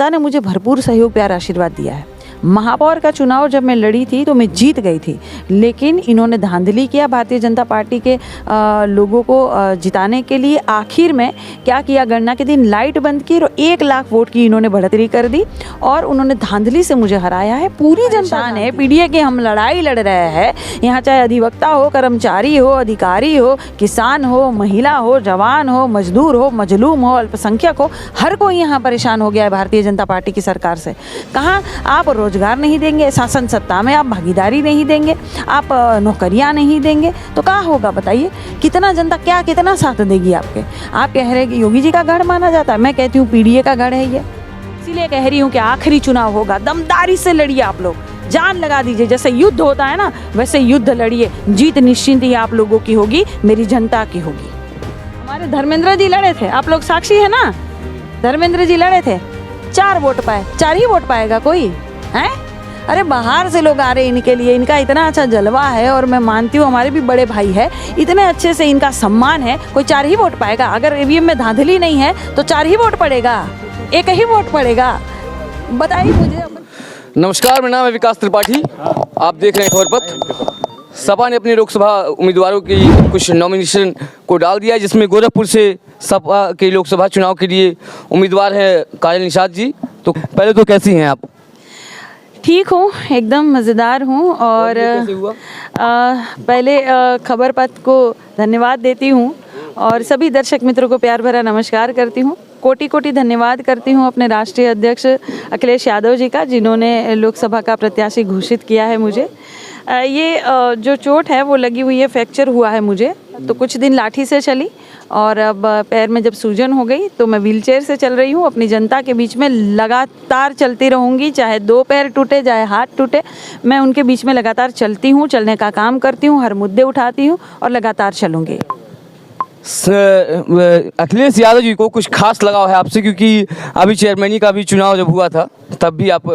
जनता ने मुझे भरपूर सहयोग प्यार आशीर्वाद दिया है। महापौर का चुनाव जब मैं लड़ी थी तो मैं जीत गई थी, लेकिन इन्होंने धांधली किया भारतीय जनता पार्टी के लोगों को जिताने के लिए। आखिर में क्या किया, गणना के दिन लाइट बंद की और 1 लाख वोट की इन्होंने बढ़ोतरी कर दी और उन्होंने धांधली से मुझे हराया है। पूरी जनता है पीडीए की हम लड़ाई लड़ रहे हैं यहाँ, चाहे अधिवक्ता हो, कर्मचारी हो, अधिकारी हो, किसान हो, महिला हो, जवान हो, मजदूर हो, मजलूम हो, अल्पसंख्यक हो, हर कोई यहाँ परेशान हो गया है भारतीय जनता पार्टी की सरकार से। कहाँ आप रोजगार नहीं देंगे, शासन सत्ता में आप भागीदारी नहीं देंगे, आप नौकरियां नहीं देंगे, तो क्या होगा बताइए? कितना जनता कितना साथ देगी आपके? आप कह रहे हैं कि योगी जी का गढ़ माना जाता है, मैं कहती हूँ पीडीए का गढ़ है ये। इसीलिए कह रही हूँ कि आखिरी चुनाव होगा, दमदारी से लड़िए आप लोग, जान लगा दीजिए। जैसे युद्ध होता है ना, वैसे युद्ध लड़िए। जीत निश्चिंत ही आप लोगों की होगी, मेरी जनता की होगी। हमारे धर्मेंद्र जी लड़े थे, आप लोग साक्षी है ना, धर्मेंद्र जी लड़े थे, 4 वोट पाए। 4 ही वोट पाएगा कोई हैं? अरे बाहर से लोग आ रहे इनके लिए, इनका इतना अच्छा जलवा है और मैं मानती हूँ हमारे भी बड़े भाई है, इतने अच्छे से इनका सम्मान है, कोई 4 ही वोट पाएगा? अगर ईवीएम में धांधली नहीं है तो 4 ही वोट पड़ेगा, 1 ही वोट पड़ेगा? बताइए मुझे। नमस्कार, मेरा नाम है विकास त्रिपाठी, आप देख रहे हैं खबर पत्र। सपा ने अपने लोकसभा उम्मीदवारों की कुछ नॉमिनेशन को डाल दिया है, जिसमें गोरखपुर से सपा के लोकसभा चुनाव के लिए उम्मीदवार हैं काजल निषाद जी। तो पहले तो कैसी हैं आप? ठीक हूँ, एकदम मज़ेदार हूँ और पहले खबर पत्र को धन्यवाद देती हूँ और सभी दर्शक मित्रों को प्यार भरा नमस्कार करती हूँ। कोटि कोटि धन्यवाद करती हूँ अपने राष्ट्रीय अध्यक्ष अखिलेश यादव जी का, जिन्होंने लोकसभा का प्रत्याशी घोषित किया है मुझे। ये जो चोट है वो लगी हुई है, फ्रैक्चर हुआ है मुझे, तो कुछ दिन लाठी से चली और अब पैर में जब सूजन हो गई तो मैं व्हीलचेयर से चल रही हूँ। अपनी जनता के बीच में लगातार चलती रहूँगी, चाहे 2 पैर टूटे, चाहे हाथ टूटे, मैं उनके बीच में लगातार चलती हूँ, चलने का काम करती हूँ, हर मुद्दे उठाती हूँ और लगातार चलूँगी। अखिलेश यादव जी को कुछ खास लगाव है आपसे, क्योंकि अभी चेयरमैनी का भी चुनाव जब हुआ था तब भी आप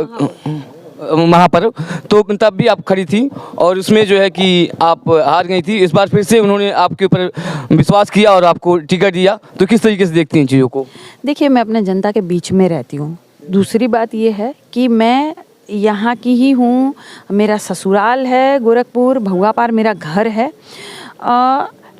महापर्व, तो तब भी आप खड़ी थी और उसमें जो है कि आप हार गई थी। इस बार फिर से उन्होंने आपके ऊपर विश्वास किया और आपको टिकट दिया, तो किस तरीके से देखती हैं चीज़ों को? देखिए, मैं अपने जनता के बीच में रहती हूँ। दूसरी बात ये है कि मैं यहाँ की ही हूँ, मेरा ससुराल है गोरखपुर, भगवा पार मेरा घर है।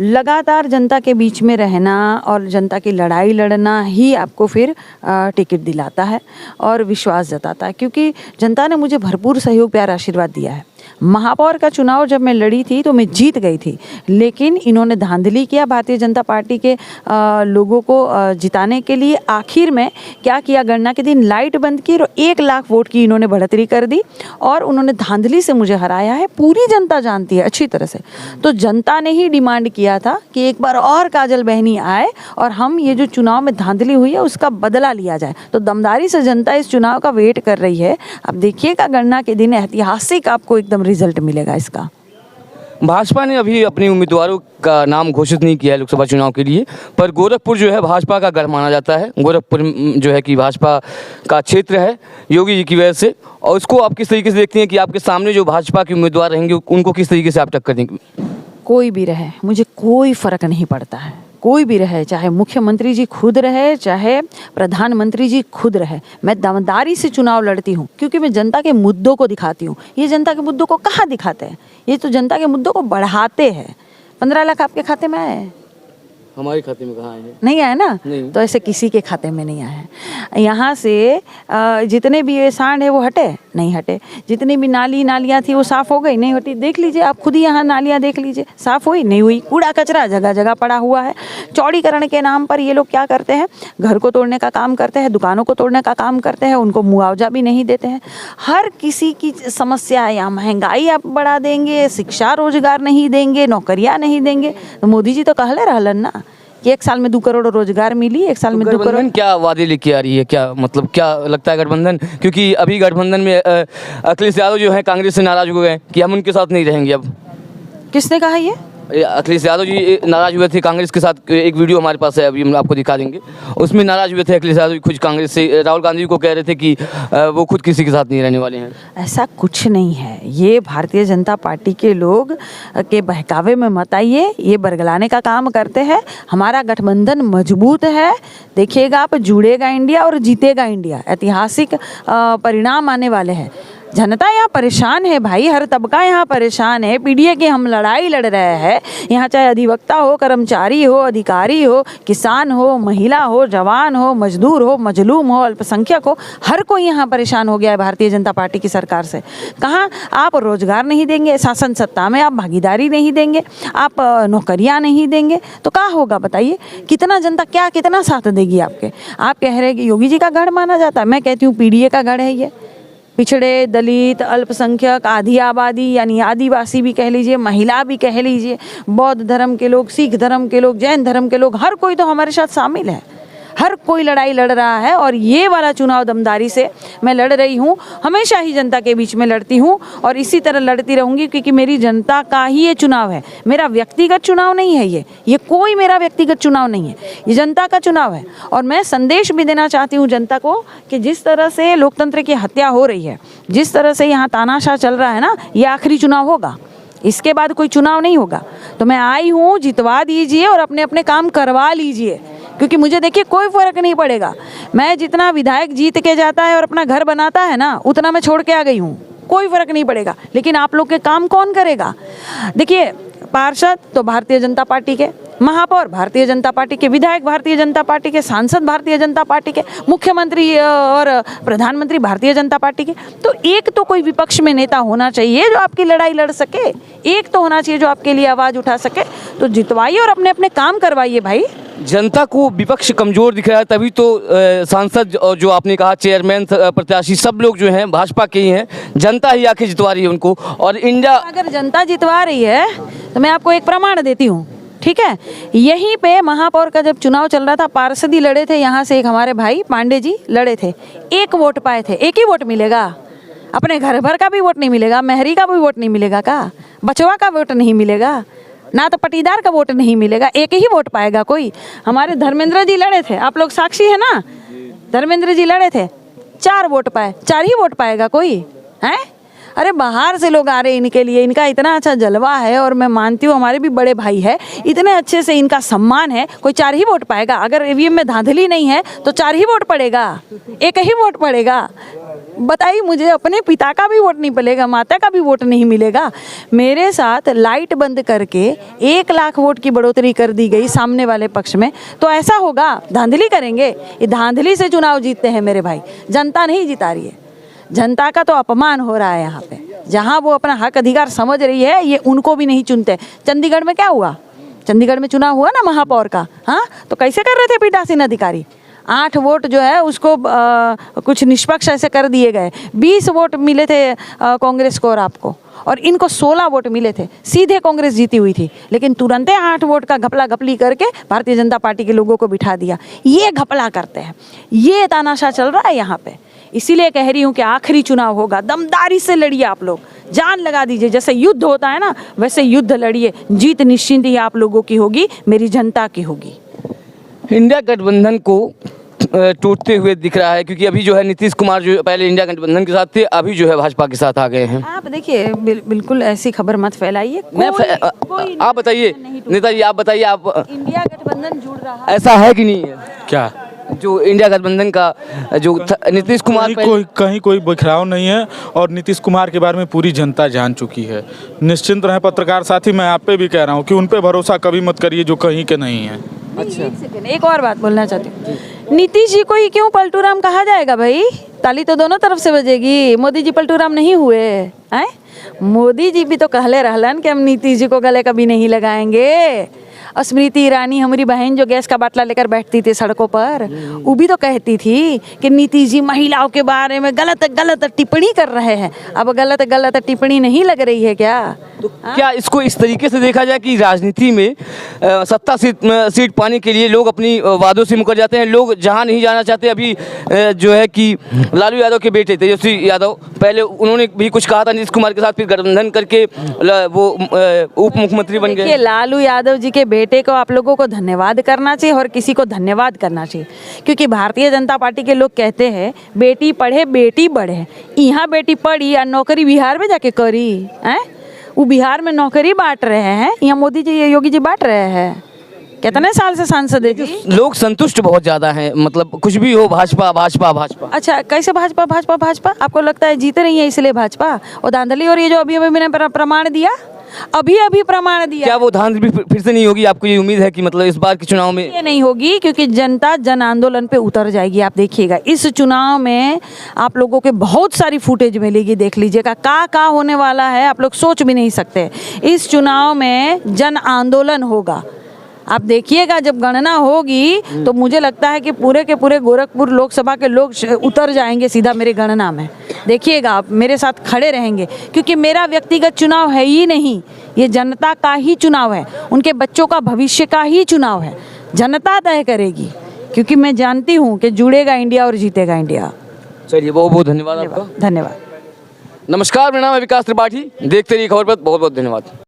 लगातार जनता के बीच में रहना और जनता की लड़ाई लड़ना ही आपको फिर टिकट दिलाता है और विश्वास जताता है, क्योंकि जनता ने मुझे भरपूर सहयोग प्यार आशीर्वाद दिया है। महापौर का चुनाव जब मैं लड़ी थी तो मैं जीत गई थी, लेकिन इन्होंने धांधली किया भारतीय जनता पार्टी के लोगों को जिताने के लिए। आखिर में क्या किया, गणना के दिन लाइट बंद की और 1 लाख वोट की इन्होंने बढ़ोतरी कर दी और उन्होंने धांधली से मुझे हराया है। पूरी जनता जानती है अच्छी तरह से। तो जनता ने ही डिमांड किया था कि एक बार और काजल बहनी आए और हम ये जो चुनाव में धांधली हुई है उसका बदला लिया जाए। तो दमदारी से जनता इस चुनाव का वेट कर रही है। अब देखिएगा गणना के दिन ऐतिहासिक आपको एकदम रिजल्ट मिलेगा इसका। भाजपा ने अभी अपने उम्मीदवारों का नाम घोषित नहीं किया है लोकसभा चुनाव के लिए, पर गोरखपुर जो है भाजपा का गढ़ माना जाता है। गोरखपुर जो है कि भाजपा का क्षेत्र है योगी जी की वजह से, और उसको आप किस तरीके से देखते हैं कि आपके सामने जो भाजपा के उम्मीदवार रहेंगे उनको किस तरीके से आप टक्कर देंगे? कोई भी रहे, मुझे कोई फ़र्क नहीं पड़ता है, कोई भी रहे, चाहे मुख्यमंत्री जी खुद रहे, चाहे प्रधानमंत्री जी खुद रहे, मैं दमदारी से चुनाव लड़ती हूँ, क्योंकि मैं जनता के मुद्दों को दिखाती हूँ। ये जनता के मुद्दों को कहाँ दिखाते हैं? ये तो जनता के मुद्दों को बढ़ाते हैं। 15 लाख आपके खाते में आए? हमारे खाते में कहाँ आए हैं? नहीं आए ना? नहीं। तो ऐसे किसी के खाते में नहीं आए। यहाँ से जितने भी ये सांड है वो हटे नहीं हटे, जितनी भी नालियाँ थी वो साफ़ हो गई नहीं होती। देख लीजिए आप खुद ही, यहाँ नालियाँ देख लीजिए, साफ़ हुई नहीं हुई, कूड़ा कचरा जगह जगह पड़ा हुआ है। चौड़ीकरण के नाम पर ये लोग क्या करते हैं, घर को तोड़ने का काम करते हैं, दुकानों को तोड़ने का काम करते हैं, उनको मुआवजा भी नहीं देते हैं। हर किसी की समस्या है, यहाँ महंगाई आप बढ़ा देंगे, शिक्षा रोजगार नहीं देंगे, नौकरियाँ नहीं देंगे। तो मोदी जी तो कहले रहलन ना कि 1 साल में 2 करोड़ रोजगार मिली, 1 साल में 2 करोड़। क्या वादे लेके आ रही है, क्या मतलब क्या लगता है गठबंधन? क्योंकि अभी गठबंधन में अखिलेश यादव जो है कांग्रेस से नाराज हो गए कि हम उनके साथ नहीं रहेंगे। अब किसने कहा ये? अखिलेश यादव जी नाराज हुए थे कांग्रेस के साथ। एक वीडियो हमारे पास है, अभी हम आपको दिखा देंगे। उसमें नाराज हुए थे अखिलेश यादव जी खुद कांग्रेस से। राहुल गांधी को कह रहे थे कि वो खुद किसी के साथ नहीं रहने वाले हैं। ऐसा कुछ नहीं है, ये भारतीय जनता पार्टी के लोग के बहकावे में मत आइए, ये बरगलाने का काम करते हैं। हमारा गठबंधन मजबूत है, देखिएगा आप, जुड़ेगा इंडिया और जीतेगा इंडिया। ऐतिहासिक परिणाम आने वाले हैं। जनता यहाँ परेशान है भाई, हर तबका यहाँ परेशान है। पीडीए की हम लड़ाई लड़ रहे हैं यहाँ, चाहे अधिवक्ता हो, कर्मचारी हो, अधिकारी हो, किसान हो, महिला हो, जवान हो, मजदूर हो, मजलूम हो, अल्पसंख्यक हो, हर कोई यहाँ परेशान हो गया है भारतीय जनता पार्टी की सरकार से। कहाँ आप रोजगार नहीं देंगे, शासन सत्ता में आप भागीदारी नहीं देंगे, आप नौकरियाँ नहीं देंगे, तो क्या होगा बताइए? कितना जनता क्या कितना साथ देगी आपके? आप कह रहे हैं कि योगी जी का गढ़ माना जाता है, मैं कहती हूँ पीडीए का गढ़ है ये। पिछड़े, दलित, अल्पसंख्यक, आधी आबादी यानी आदिवासी भी कह लीजिए, महिला भी कह लीजिए, बौद्ध धर्म के लोग, सिख धर्म के लोग, जैन धर्म के लोग, हर कोई तो हमारे साथ शामिल है। हर कोई लड़ाई लड़ रहा है और ये वाला चुनाव दमदारी से मैं लड़ रही हूँ। हमेशा ही जनता के बीच में लड़ती हूँ और इसी तरह लड़ती रहूँगी, क्योंकि मेरी जनता का ही ये चुनाव है। मेरा व्यक्तिगत चुनाव नहीं है ये कोई मेरा व्यक्तिगत चुनाव नहीं है, ये जनता का चुनाव है। और मैं संदेश भी देना चाहती हूँ जनता को कि जिस तरह से लोकतंत्र की हत्या हो रही है, जिस तरह से यहाँ तानाशाह चल रहा है ना, ये आखिरी चुनाव होगा, इसके बाद कोई चुनाव नहीं होगा। तो मैं आई हूँ, जितवा दीजिए और अपने अपने काम करवा लीजिए, क्योंकि मुझे देखिए कोई फ़र्क नहीं पड़ेगा। मैं जितना विधायक जीत के जाता है और अपना घर बनाता है ना, उतना मैं छोड़ के आ गई हूँ, कोई फ़र्क नहीं पड़ेगा। लेकिन आप लोग के काम कौन करेगा? देखिए, पार्षद तो भारतीय जनता पार्टी के, महापौर भारतीय जनता पार्टी के, विधायक भारतीय जनता पार्टी के, सांसद भारतीय जनता पार्टी के, मुख्यमंत्री और प्रधानमंत्री भारतीय जनता पार्टी के। तो एक तो कोई विपक्ष में नेता होना चाहिए जो आपकी लड़ाई लड़ सके, एक तो होना चाहिए जो आपके लिए आवाज़ उठा सके। तो जितवाइए और अपने अपने काम करवाइए भाई। जनता को विपक्ष कमजोर दिख रहा है, तभी तो सांसद और जो आपने कहा चेयरमैन, प्रत्याशी, सब लोग जो हैं भाजपा के ही हैं। जनता ही आके जितवा रही है उनको। और इंडिया, अगर जनता जितवा रही है तो मैं आपको एक प्रमाण देती हूँ, ठीक है? यहीं पे महापौर का जब चुनाव चल रहा था, पार्षद ही लड़े थे, यहाँ से एक हमारे भाई पांडे जी लड़े थे, 1 वोट पाए थे। एक ही वोट मिलेगा? अपने घर भर का भी वोट नहीं मिलेगा, मेहरी का भी वोट नहीं मिलेगा, का बचवा का वोट नहीं मिलेगा, ना तो पटीदार का वोट नहीं मिलेगा, एक ही वोट पाएगा कोई। हमारे धर्मेंद्र जी लड़े थे, आप लोग साक्षी है ना, धर्मेंद्र जी लड़े थे, 4 वोट पाए, 4 ही वोट पाएगा कोई है? अरे बाहर से लोग आ रहे हैं इनके लिए, इनका इतना अच्छा जलवा है, और मैं मानती हूँ हमारे भी बड़े भाई है, इतने अच्छे से इनका सम्मान है, कोई 4 ही वोट पाएगा? अगर ईवीएम में धांधली नहीं है तो 4 ही वोट पड़ेगा, एक ही वोट पड़ेगा? बताइए मुझे, अपने पिता का भी वोट नहीं मिलेगा, माता का भी वोट नहीं मिलेगा। मेरे साथ लाइट बंद करके 1 लाख वोट की बढ़ोतरी कर दी गई सामने वाले पक्ष में, तो ऐसा होगा? धांधली करेंगे? ये धांधली से चुनाव जीतते हैं मेरे भाई, जनता नहीं जिता रही है। जनता का तो अपमान हो रहा है यहाँ पे, जहाँ वो अपना हक अधिकार समझ रही है, ये उनको भी नहीं चुनते। चंडीगढ़ में क्या हुआ? चंडीगढ़ में चुनाव हुआ ना महापौर का, हाँ, तो कैसे कर रहे थे पीठासीन अधिकारी? 8 वोट जो है उसको कुछ निष्पक्ष ऐसे कर दिए गए। 20 वोट मिले थे कांग्रेस को और आपको, और इनको 16 वोट मिले थे, सीधे कांग्रेस जीती हुई थी। लेकिन तुरंत 8 वोट का घपला घपली करके भारतीय जनता पार्टी के लोगों को बिठा दिया। ये घपला करते हैं, ये तानाशाह चल रहा है यहाँ पे। इसीलिए कह रही हूँ कि आखिरी चुनाव होगा, दमदारी से लड़िए आप लोग, जान लगा दीजिए। जैसे युद्ध होता है ना, वैसे युद्ध लड़िए। जीत निश्चिंत ही आप लोगों की होगी, मेरी जनता की होगी। इंडिया गठबंधन को टूटते हुए दिख रहा है, क्योंकि अभी जो है नीतीश कुमार जो पहले इंडिया गठबंधन के साथ थे, अभी जो है भाजपा के साथ आ गए हैं। आप देखिए, बिल्कुल ऐसी खबर मत फैलाइए। आप बताइए नेताजी, आप बताइए, आप इंडिया गठबंधन जुड़ रहा है, ऐसा है कि नहीं है? क्या जो इंडिया गठबंधन का जो नीतीश कुमार कहीं कोई बिखराव नहीं है, और नीतीश कुमार के बारे में पूरी जनता जान चुकी है। निश्चिंत रहें पत्रकार साथी, मैं आप पे भी कह रहा हूँ कि उन पे भरोसा कभी मत करिए जो कहीं के नहीं है। अच्छा, एक और बात बोलना चाहती हूँ, नीतीश जी को ही क्यों पलटू राम कहा जाएगा भाई? ताली तो दोनों तरफ से बजेगी। मोदी जी पलटू राम नहीं हुए हैं? मोदी जी भी तो कहले रहलन कि हम नीतीश जी को गले कभी नहीं लगाएंगे। स्मृति ईरानी हमारी बहन जो गैस का बाटला लेकर बैठती थी सड़कों पर, वो भी तो कहती थी कि नीतीश जी महिलाओं के बारे में गलत गलत टिप्पणी कर रहे हैं। अब गलत गलत टिप्पणी नहीं लग रही है क्या? तो क्या इसको इस तरीके से देखा जाए कि राजनीति में सत्ता सीट पाने के लिए लोग अपनी वादों से मुकर जाते हैं, लोग जहां नहीं जाना चाहते। अभी जो है कि लालू यादव के बेटे तेजस्वी यादव, पहले उन्होंने भी कुछ कहा था नीतीश कुमार के साथ, फिर गठबंधन करके वो उप मुख्यमंत्री बन गए। देखिए, लालू यादव जी के बेटे को आप लोगों को धन्यवाद करना चाहिए और किसी को धन्यवाद करना चाहिए, क्योंकि भारतीय जनता पार्टी के लोग कहते हैं बेटी पढ़े बेटी बढ़े। यहाँ बेटी पढ़ी और नौकरी बिहार में जाके करी हैं? वो बिहार में नौकरी बांट रहे हैं, यहाँ मोदी जी योगी जी बांट रहे हैं। कितने साल से सांसद है जी? लोग संतुष्ट बहुत ज्यादा हैं, मतलब कुछ भी हो भाजपा भाजपा भाजपा। अच्छा, कैसे भाजपा भाजपा भाजपा? आपको लगता है जीते रही है इसलिए भाजपा? और धांधली, और ये जो अभी अभी मैंने प्रमाण दिया, अभी प्रमाण दिया, क्या वो धांधली फिर से नहीं होगी? आपको ये उम्मीद है कि मतलब इस बार के चुनाव में ये नहीं होगी? क्योंकि जनता जन आंदोलन पे उतर जाएगी। आप देखिएगा, इस चुनाव में आप लोगों के बहुत सारी फुटेज मिलेगी, देख लीजिएगा का होने वाला है, आप लोग सोच भी नहीं सकते। इस चुनाव में जन आंदोलन होगा। आप देखिएगा, जब गणना होगी तो मुझे लगता है कि पूरे के पूरे गोरखपुर लोकसभा के लोग उतर जाएंगे सीधा मेरी गणना में। देखिएगा, आप मेरे साथ खड़े रहेंगे, क्योंकि मेरा व्यक्तिगत चुनाव है ही नहीं, ये जनता का ही चुनाव है, उनके बच्चों का भविष्य का ही चुनाव है। जनता तय करेगी, क्योंकि मैं जानती हूँ कि जुड़ेगा इंडिया और जीतेगा इंडिया। चलिए, बहुत बहुत धन्यवाद आपका। धन्यवाद। नमस्कार, मेरा नाम है विकास त्रिपाठी। देखते रहिए खबर पर। बहुत बहुत धन्यवाद।